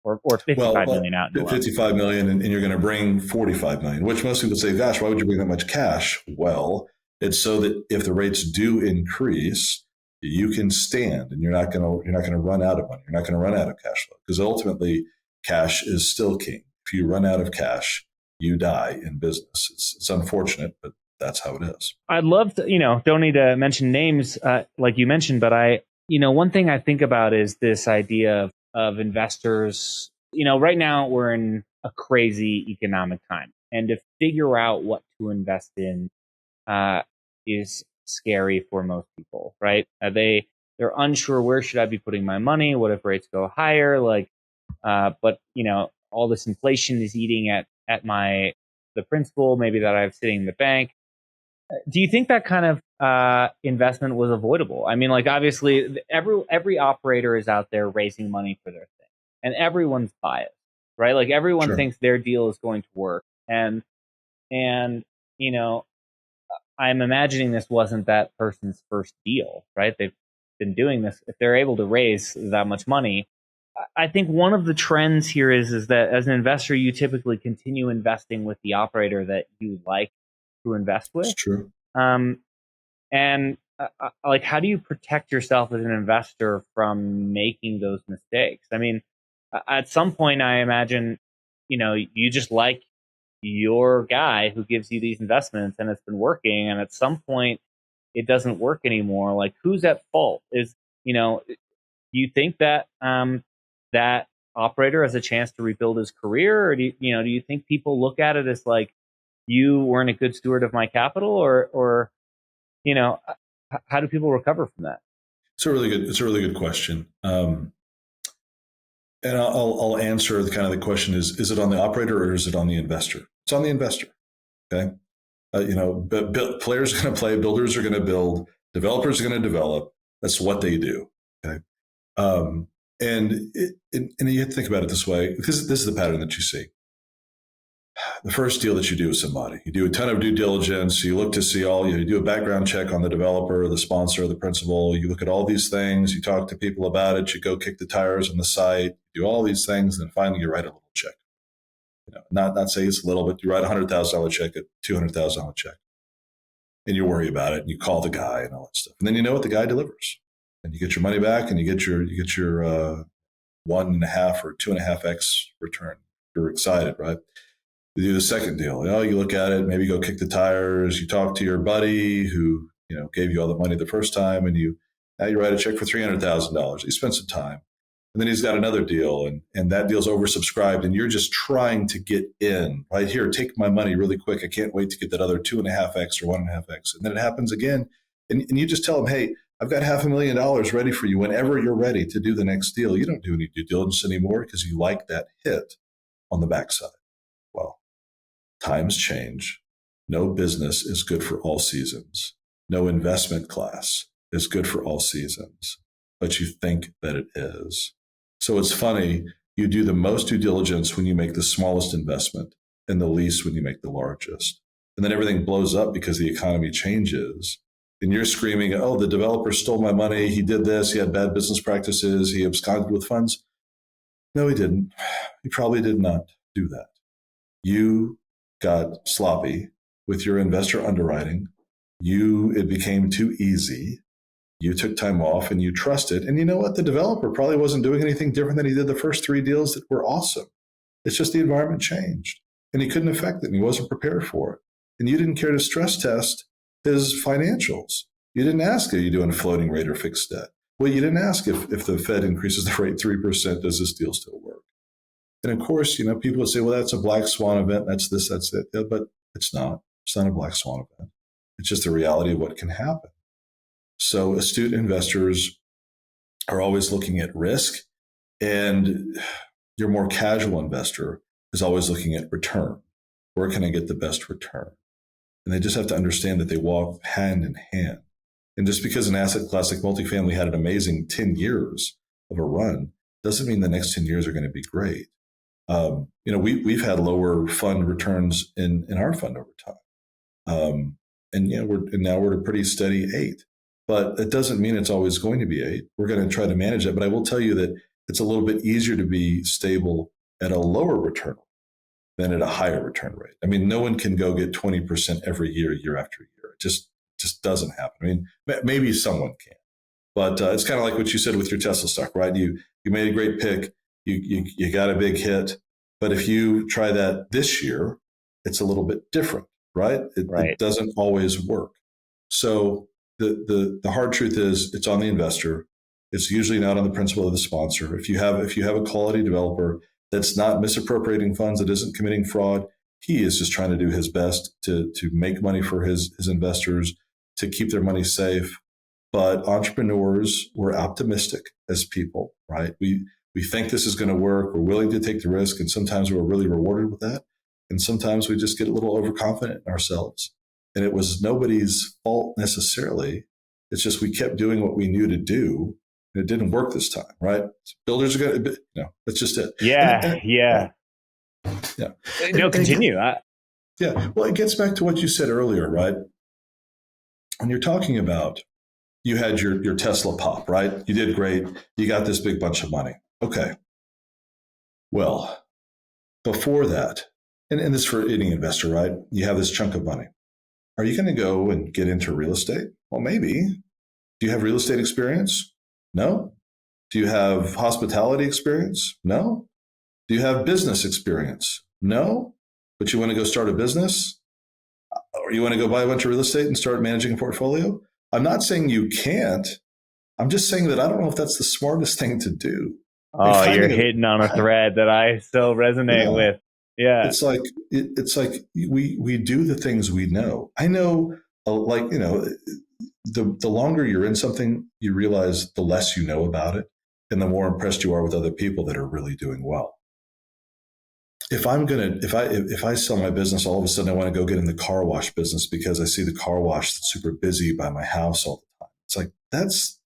A: or $55 million out in a loan.
B: $55 million, and you're going to bring $45 million. Which most people say, "Gosh, why would you bring that much cash?" Well, it's so that if the rates do increase, you can stand, and you're not going to run out of money. You're not going to run out of cash flow, because ultimately, cash is still king. If you run out of cash, you die in business. It's unfortunate, but that's how it is.
A: I'd love to, don't need to mention names like you mentioned, but one thing I think about is this idea of investors. Right now we're in a crazy economic time, and to figure out what to invest in is scary for most people, right? They're unsure, where should I be putting my money? What if rates go higher? But all this inflation is eating at the principal maybe that I have sitting in the bank. Do you think that kind of investment was avoidable? I mean, obviously every operator is out there raising money for their thing, and everyone's biased, right? Everyone
B: Sure.
A: thinks their deal is going to work. And I'm imagining this wasn't that person's first deal, right? They've been doing this. If they're able to raise that much money, I think one of the trends here is that as an investor, you typically continue investing with the operator that you like to invest with.
B: It's true.
A: And how do you protect yourself as an investor from making those mistakes? I mean, at some point, I imagine, you just like your guy who gives you these investments and it's been working. And at some point it doesn't work anymore. Who's at fault? Do you think that, that operator has a chance to rebuild his career? Or do you think people look at it as you weren't a good steward of my capital, or how do people recover from that?
B: It's a really good question. And I'll answer the question is it on the operator or is it on the investor? It's on the investor. Okay. Players are going to play, builders are going to build, developers are going to develop. That's what they do. Okay. And you have to think about it this way, because this is the pattern that you see. The first deal that you do with somebody, you do a ton of due diligence. You look to see you do a background check on the developer, the sponsor, the principal. You look at all these things. You talk to people about it. You go kick the tires on the site. You do all these things, and then finally you write a little check. Not say it's little, but you write $100,000 check, a $200,000 check, and you worry about it. And you call the guy and all that stuff, and then you know what the guy delivers, and you get your money back, and you get your 1.5 or 2.5x return. You're excited, right? You do the second deal. You look at it, maybe go kick the tires. You talk to your buddy who gave you all the money the first time, and now you write a check for $300,000. You spend some time, and then he's got another deal, and that deal's oversubscribed, and you're just trying to get in. Right here, take my money really quick. I can't wait to get that other 2.5x or 1.5x, and then it happens again, and you just tell him, hey, I've got $500,000 ready for you whenever you're ready to do the next deal. You don't do any due diligence anymore because you like that hit on the backside. Well, times change. No business is good for all seasons. No investment class is good for all seasons, but you think that it is. So it's funny You do the most due diligence when you make the smallest investment and the least when you make the largest. And then everything blows up because the economy changes. And you're screaming, oh, the developer stole my money. He did this. He had bad business practices. He absconded with funds. No, he didn't. He probably did not do that. You got sloppy with your investor underwriting. It became too easy. You took time off and you trusted. And you know what? The developer probably wasn't doing anything different than he did the first 3 deals that were awesome. It's just the environment changed and he couldn't affect it and he wasn't prepared for it. And you didn't care to stress test his financials. You didn't ask, are you doing a floating rate or fixed debt? Well, you didn't ask if the Fed increases the rate 3%, does this deal still work? And of course, people would say, well, that's a black swan event. That's this, that's it. But it's not. It's not a black swan event. It's just the reality of what can happen. So astute investors are always looking at risk, and your more casual investor is always looking at return. Where can I get the best return? And they just have to understand that they walk hand in hand. And just because an asset class like multifamily had an amazing 10 years of a run doesn't mean the next 10 years are going to be great. We've had lower fund returns in our fund over time. And now we're at a pretty steady 8. But it doesn't mean it's always going to be 8. We're going to try to manage it. But I will tell you that it's a little bit easier to be stable at a lower return than at a higher return rate. I mean, no one can go get 20% every year, year after year. It just doesn't happen. I mean, maybe someone can. But it's kind of like what you said with your Tesla stock, right? You made a great pick. You got a big hit. But if you try that this year, it's a little bit different, right? It doesn't always work. So the hard truth is it's on the investor. It's usually not on the principal or the sponsor. If you have a quality developer that's not misappropriating funds, that isn't committing fraud, he is just trying to do his best to make money for his investors, to keep their money safe. But entrepreneurs, we're optimistic as people, right? We think this is going to work. We're willing to take the risk. And sometimes we're really rewarded with that. And sometimes we just get a little overconfident in ourselves. And it was nobody's fault necessarily. It's just we kept doing what we knew to do. And it didn't work this time, right? Builders are going to, that's just it.
A: Yeah. No, continue.
B: Well, it gets back to what you said earlier, right? When you're talking about, you had your Tesla pop, right? You did great. You got this big bunch of money. Okay. Well, before that, and this is for any investor, right? You have this chunk of money. Are you going to go and get into real estate? Well, maybe. Do you have real estate experience? No. Do you have hospitality experience? No. Do you have business experience? No. But you want to go start a business? Or you want to go buy a bunch of real estate and start managing a portfolio? I'm not saying you can't. I'm just saying that I don't know if that's the smartest thing to do.
A: Oh, you're hitting on a thread that I so resonate with. Yeah.
B: It's like we do the things we know. I know, the longer you're in something, you realize the less you know about it and the more impressed you are with other people that are really doing well. If I sell my business, all of a sudden I want to go get in the car wash business because I see the car wash that's super busy by my house all the time. It's like,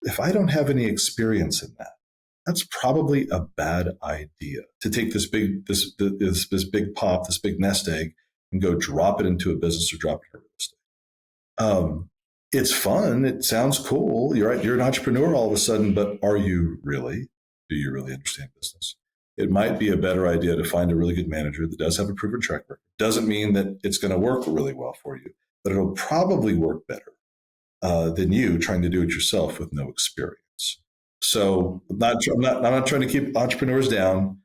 B: if I don't have any experience in that, that's probably a bad idea to take this big pop, this big nest egg, and go drop it into a business or drop it in real estate. It's fun. It sounds cool. You're right. You're an entrepreneur all of a sudden, but are you really? Do you really understand business? It might be a better idea to find a really good manager that does have a proven track record. Doesn't mean that it's going to work really well for you, but it'll probably work better than you trying to do it yourself with no experience. So I'm not trying to keep entrepreneurs down.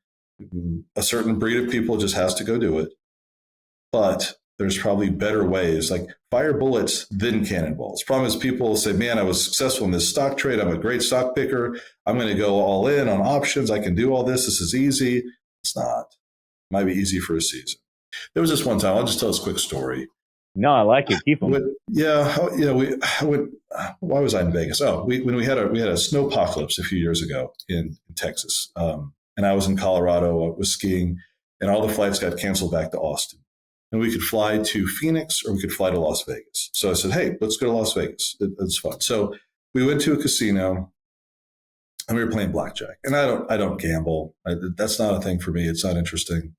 B: A certain breed of people just has to go do it. But there's probably better ways, like fire bullets, then cannonballs. Problem is people say, man, I was successful in this stock trade. I'm a great stock picker. I'm going to go all in on options. I can do all this. This is easy. It's not. It might be easy for a season. There was this one time, I'll just tell this quick story.
A: No, I like it. Keep them.
B: Why was I in Vegas? When we had a snowpocalypse a few years ago in Texas, and I was in Colorado. I was skiing, and all the flights got canceled back to Austin. And we could fly to Phoenix or we could fly to Las Vegas. So I said, hey, let's go to Las Vegas. It's fun. So we went to a casino, and we were playing blackjack. And I don't gamble. That's not a thing for me. It's not interesting.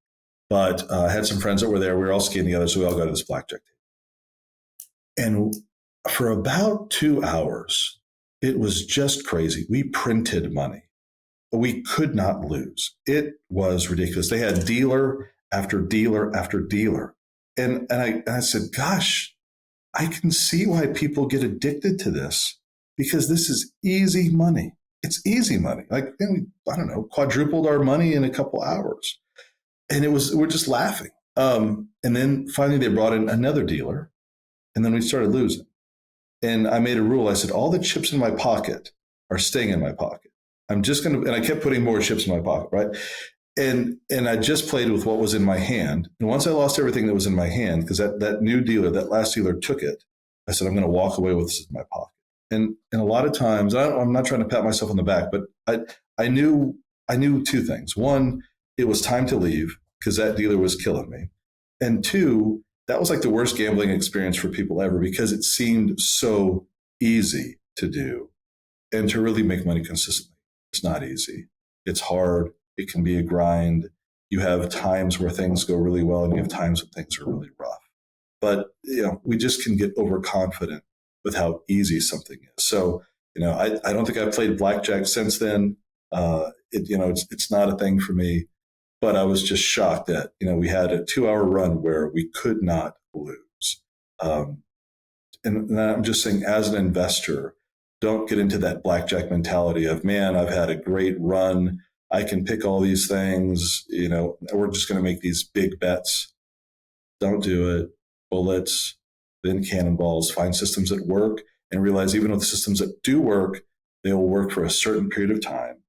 B: But I had some friends that were there. We were all skiing together, so we all go to this blackjack table. And for about 2 hours, it was just crazy. We printed money. We could not lose. It was ridiculous. They had dealer after dealer after dealer. And I said, gosh, I can see why people get addicted to this, because this is easy money. It's easy money. Like, I don't know, quadrupled our money in a couple hours. And we're just laughing. And then finally they brought in another dealer, and then we started losing. And I made a rule. I said, all the chips in my pocket are staying in my pocket. I'm just going to, and I kept putting more chips in my pocket, right? And I just played with what was in my hand. And once I lost everything that was in my hand, because that new dealer, that last dealer took it, I said, I'm going to walk away with this in my pocket. And a lot of times, I'm not trying to pat myself on the back, but I knew 2 things. One, it was time to leave because that dealer was killing me. And 2, that was like the worst gambling experience for people ever, because it seemed so easy to do and to really make money consistently. It's not easy. It's hard. It can be a grind. You have times where things go really well, and you have times when things are really rough. But we just can get overconfident with how easy something is. So I don't think I've played blackjack since then. It's not a thing for me. But I was just shocked that we had a 2-hour run where we could not lose. And I'm just saying, as an investor, don't get into that blackjack mentality of, man, I've had a great run. I can pick all these things. We're just going to make these big bets. Don't do it. Bullets, then cannonballs. Find systems that work, and realize even with the systems that do work, they will work for a certain period of time.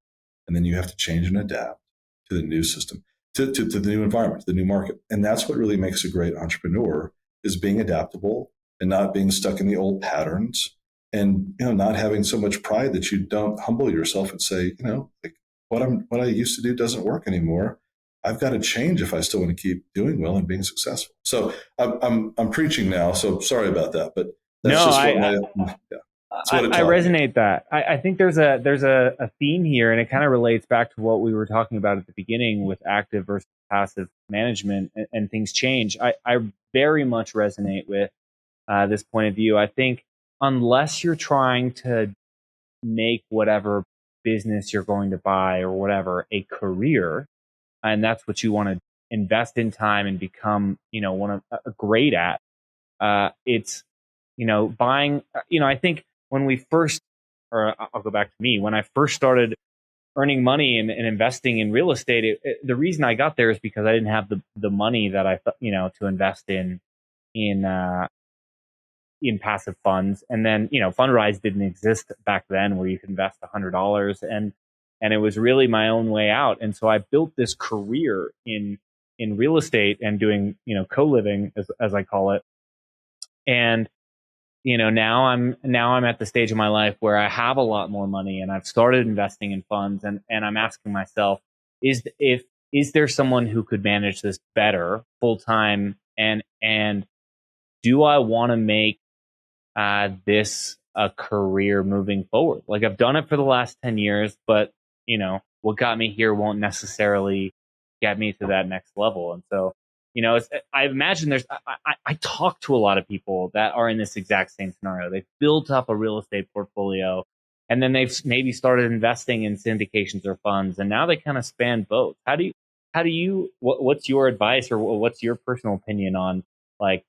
B: And then you have to change and adapt to the new system, to the new environment, to the new market. And that's what really makes a great entrepreneur, is being adaptable and not being stuck in the old patterns, and not having so much pride that you don't humble yourself and say, like, what I used to do doesn't work anymore. I've got to change if I still want to keep doing well and being successful. So I'm preaching now, so sorry about that, but that's
A: I resonate that. I think there's a theme here, and it kind of relates back to what we were talking about at the beginning with active versus passive management, and things change. I very much resonate with this point of view. I think unless you're trying to make whatever business you're going to buy or whatever a career, and that's what you want to invest in time and become, great at, it's, buying, I think when we first, or I'll go back to me, when I first started earning money and investing in real estate, the reason I got there is because I didn't have the money that I thought, to invest in passive funds. And then, Fundrise didn't exist back then, where you could invest $100, and it was really my own way out. And so I built this career in real estate and doing, co-living, as I call it. And, now I'm at the stage of my life where I have a lot more money, and I've started investing in funds, and I'm asking myself, is there someone who could manage this better full time? And do I want to make this a career moving forward? Like, I've done it for the last 10 years, but what got me here won't necessarily get me to that next level. And so, I imagine I talk to a lot of people that are in this exact same scenario. They've built up a real estate portfolio, and then they've maybe started investing in syndications or funds, and now they kind of span both. What's your advice, or what's your personal opinion on, like,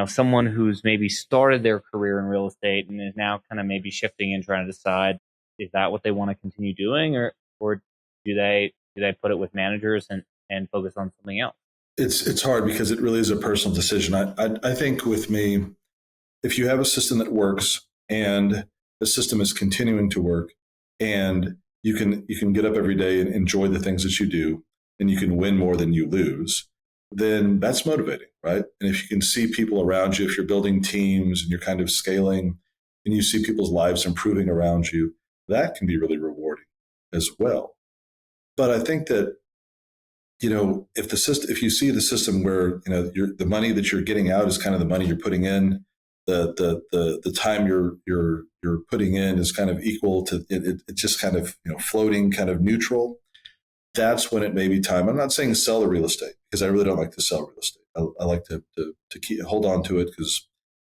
A: someone who's maybe started their career in real estate and is now kind of maybe shifting and trying to decide, is that what they want to continue doing, or do they put it with managers and focus on something else?
B: It's hard, because it really is a personal decision. I think with me, if you have a system that works and the system is continuing to work, and you can get up every day and enjoy the things that you do, and you can win more than you lose, then that's motivating, right? And if you can see people around you, if you're building teams and you're kind of scaling, and you see people's lives improving around you, that can be really rewarding as well. But I think that, if you see the system where, the money that you're getting out is kind of the money you're putting in, the time you're putting in is kind of equal to it's just kind of floating, kind of neutral. That's when it may be time. I'm not saying sell the real estate, because I really don't like to sell real estate. I like to hold on to it, because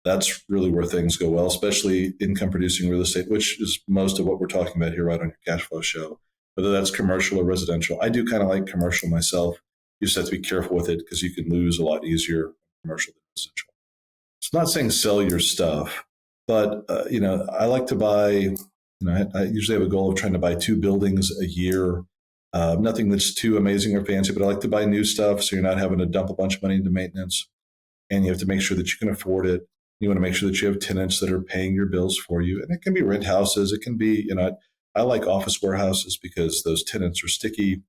B: that's really where things go well, especially income producing real estate, which is most of what we're talking about here right on your cash flow show, whether that's commercial or residential. I do kind of like commercial myself. You just have to be careful with it, because you can lose a lot easier commercial than residential. So I'm not saying sell your stuff, but I like to buy. I usually have a goal of trying to buy 2 buildings a year. Nothing that's too amazing or fancy, but I like to buy new stuff, so you're not having to dump a bunch of money into maintenance, and you have to make sure that you can afford it. You want to make sure that you have tenants that are paying your bills for you, and it can be rent houses. It can be, I like office warehouses because those tenants are sticky.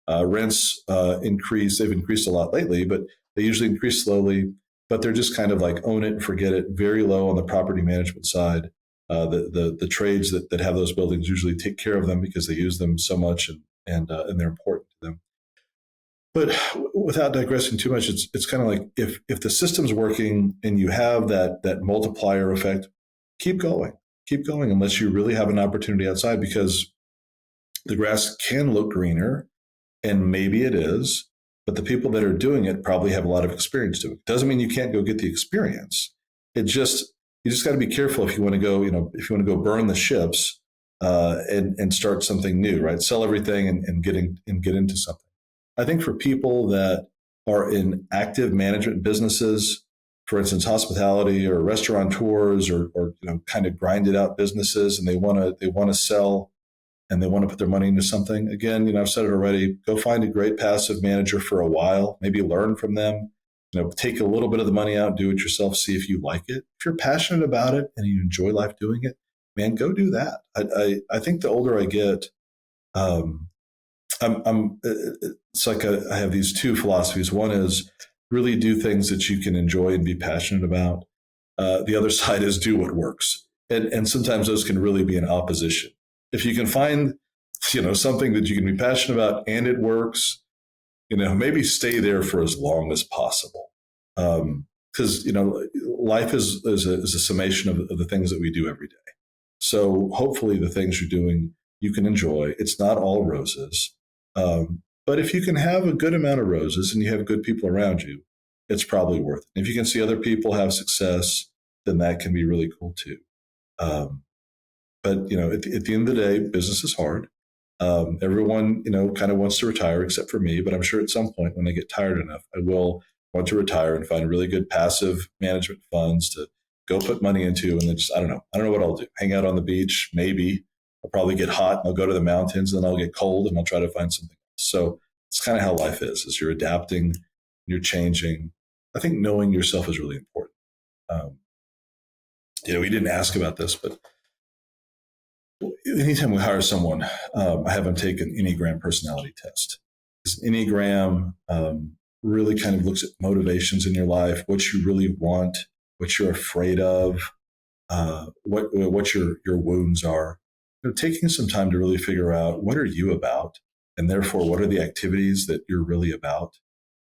B: Rents increase. They've increased a lot lately, but they usually increase slowly. But they're just kind of like own it and forget it. Very low on the property management side. The trades that have those buildings usually take care of them because they use them so much, and they're important to them. But without digressing too much, it's kind of like if the system's working and you have that multiplier effect, keep going unless you really have an opportunity outside, because the grass can look greener, and maybe it is, but the people that are doing it probably have a lot of experience doing it. Doesn't mean you can't go get the experience. You just got to be careful if you want to go, if you want to go burn the ships and start something new, right? Sell everything and get into something. I think for people that are in active management businesses, for instance, hospitality or restaurateurs or kind of grinded out businesses, and they want to sell and they want to put their money into something. Again, I've said it already, go find a great passive manager for a while, maybe learn from them, take a little bit of the money out, do it yourself, see if you like it. If you're passionate about it and you enjoy life doing it, man, go do that. I think the older I get, it's like I have these 2 philosophies. One is really do things that you can enjoy and be passionate about. The other side is do what works. And sometimes those can really be in opposition. If you can find, something that you can be passionate about and it works, maybe stay there for as long as possible. Because, life is a summation of the things that we do every day. So hopefully the things you're doing, you can enjoy. It's not all roses. But if you can have a good amount of roses and you have good people around you, it's probably worth it. If you can see other people have success, then that can be really cool too. But at the end of the day, business is hard. Everyone, kind of wants to retire except for me, but I'm sure at some point when I get tired enough, I will want to retire and find really good passive management funds to go put money into. And then I don't know what I'll do. Hang out on the beach, maybe. I'll probably get hot and I'll go to the mountains, and then I'll get cold and I'll try to find something else. So it's kind of how life is you're adapting, you're changing. I think knowing yourself is really important. We didn't ask about this, but anytime we hire someone, I have them take an Enneagram personality test. This Enneagram really kind of looks at motivations in your life, what you really want, what you're afraid of, what your wounds are. Taking some time to really figure out what are you about, and therefore what are the activities that you're really about.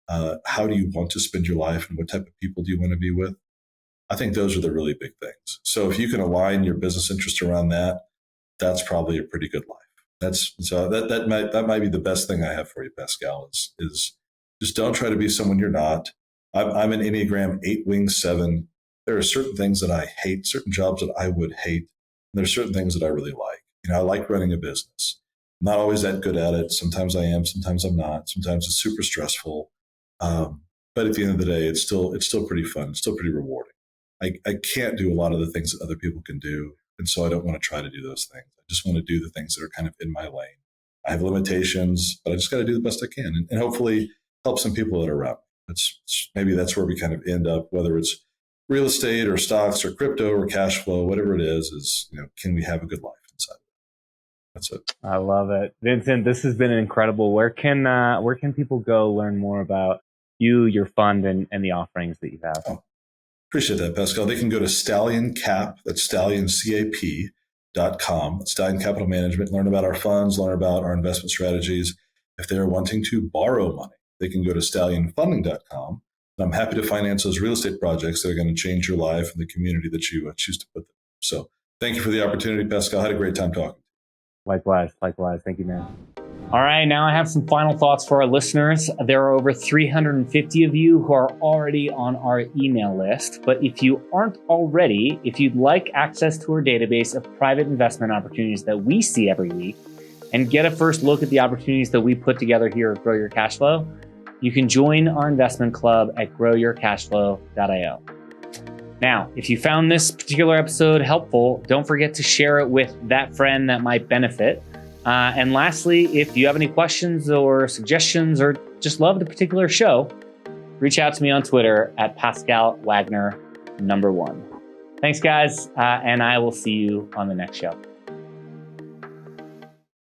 B: How do you want to spend your life, and what type of people do you want to be with? I think those are the really big things. So if you can align your business interest around that, that's probably a pretty good life. That might be the best thing I have for you, Pascal, is just don't try to be someone you're not. I'm an Enneagram 8 wing 7. There are certain things that I hate, certain jobs that I would hate. And there's certain things that I really like. I like running a business. I'm not always that good at it. Sometimes I am, sometimes I'm not. Sometimes it's super stressful. But at the end of the day, it's still pretty fun. It's still pretty rewarding. I can't do a lot of the things that other people can do. And so I don't want to try to do those things. I just want to do the things that are kind of in my lane. I have limitations, but I just got to do the best I can and hopefully help some people that are around me. Maybe that's where we kind of end up, whether it's real estate or stocks or crypto or cash flow, whatever it is, can we have a good life inside? That's it.
A: I love it. Vincent, this has been incredible. Where can people go learn more about you, your fund, and the offerings that you have?
B: Oh, appreciate that, Pascal. They can go to Stallion Cap, that's StallionCap.com, Stallion Capital Management, learn about our funds, learn about our investment strategies. If they're wanting to borrow money, they can go to StallionFunding.com, And I'm happy to finance those real estate projects that are going to change your life and the community that you choose to put them. So thank you for the opportunity, Pascal. I had a great time talking.
A: Likewise. Thank you, man. All right, now I have some final thoughts for our listeners. There are over 350 of you who are already on our email list. But if you aren't already, if you'd like access to our database of private investment opportunities that we see every week and get a first look at the opportunities that we put together here at Grow Your Cashflow, you can join our investment club at growyourcashflow.io. Now, if you found this particular episode helpful, don't forget to share it with that friend that might benefit. And lastly, if you have any questions or suggestions or just love the particular show, reach out to me on Twitter at Pascal Wagner 1. Thanks, guys, and I will see you on the next show.